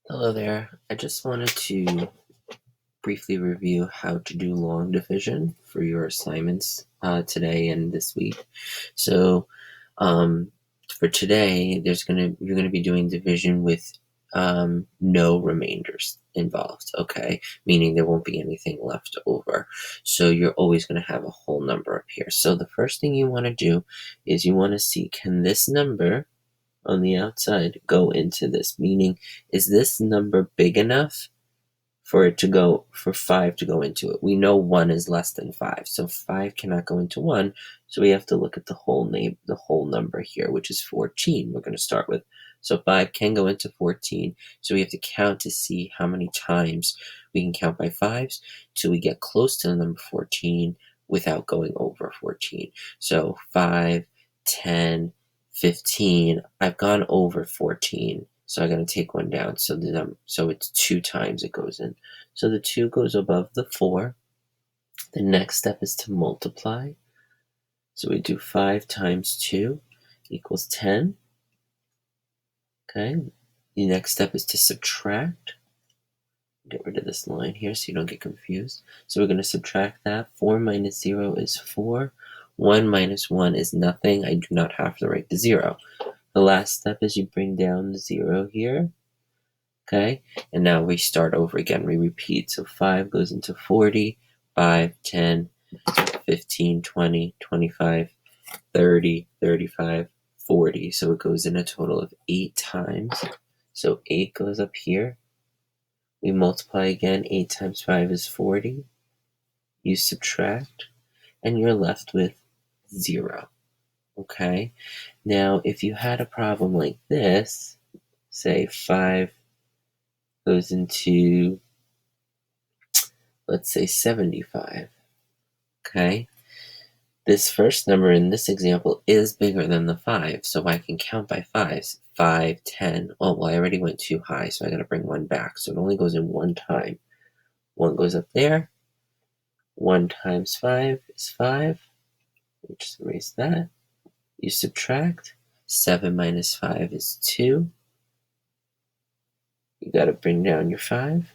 Hello there. I just wanted to briefly review how to do long division for your assignments today and this week. So, for today, you're gonna be doing division with no remainders involved. Okay, meaning there won't be anything left over. So you're always gonna have a whole number up here. So the first thing you want to do is you want to see, can this number on the outside go into this? Meaning, is this number big enough for 5 to go into it? We know 1 is less than 5, so 5 cannot go into 1, so we have to look at the whole number here, which is 14 we're going to start with. So 5 can go into 14, so we have to count to see how many times we can count by 5s till we get close to the number 14 without going over 14. So 5, 10, 15, I've gone over 14, so I'm going to take one down, so it's 2 times it goes in. So the 2 goes above the 4. The next step is to multiply. So we do 5 times 2 equals 10. Okay. The next step is to subtract. Get rid of this line here so you don't get confused. So we're going to subtract that. 4 minus 0 is 4. 1 minus 1 is nothing. I do not have to write the 0. The last step is you bring down the 0 here. Okay, and now we start over again. We repeat. So 5 goes into 40, 5, 10, 15, 20, 25, 30, 35, 40. So it goes in a total of 8 times. So 8 goes up here. We multiply again. 8 times 5 is 40. You subtract, and you're left with 0. Okay, now if you had a problem like this, say 5 goes into, let's say, 75. Okay, this first number in this example is bigger than the 5, so I can count by 5s. 5, 10. Oh, well, I already went too high, so I gotta bring 1 back. So it only goes in 1 time. 1 goes up there. 1 times 5 is 5. We just erase that. You subtract. 7 minus 5 is 2. You gotta bring down your 5.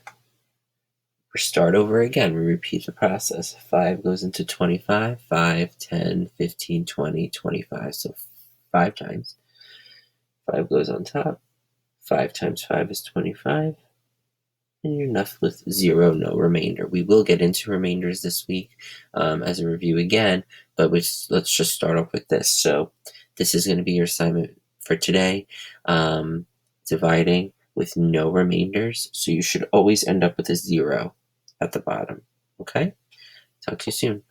We start over again. We repeat the process. 5 goes into 25. 5, 10, 15, 20, 25. So 5 times. 5 goes on top. 5 times 5 is 25. And you're left with 0, no remainder. We will get into remainders this week as a review again, but let's just start off with this. So this is going to be your assignment for today, dividing with no remainders. So you should always end up with a 0 at the bottom. Okay? Talk to you soon.